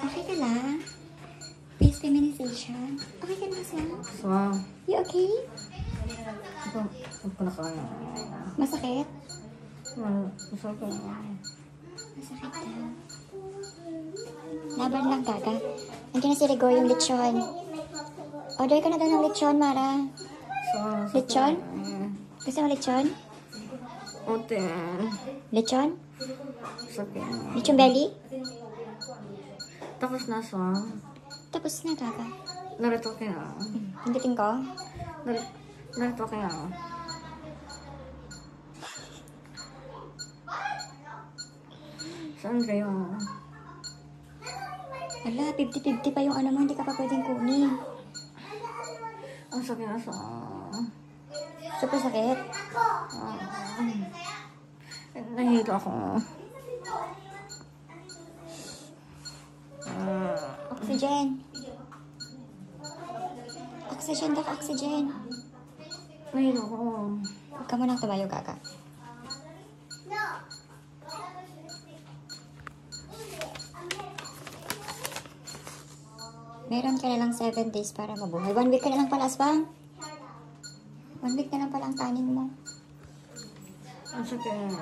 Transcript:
Okay ka lang? Face feminization. Okay ka na, Swang? Swang. You okay? Ito na kaya. Masakit? Masakit. Masakit na. Laban lang, Gaga. Nandiyan na si Rigo yung lechon. Order ka na daw ng lechon, Mara. Lechon? Gusto mo lechon? Ote. Lechon? Sakit. Lechon belly? Tapos na, Swang. Tapos na, Gaga. Narito kaya. Pindutin ko? Narito kaya. Saan kayo? Wala, 50-50 pa yung ano mo. Hindi ka pa pwedeng kunin. Ang sakit na, Swang. Super sakit. Nahilo ako. Oxygen. Oxygen, Dak, oxygen. Nahilo ako. Huwag ka munang tumayo, Gaga. Meron ka na lang 7 days para mabuhay. 1 week ka na lang pala, Asbang. 1 week na lang pala ang taning mo. Ang sakit.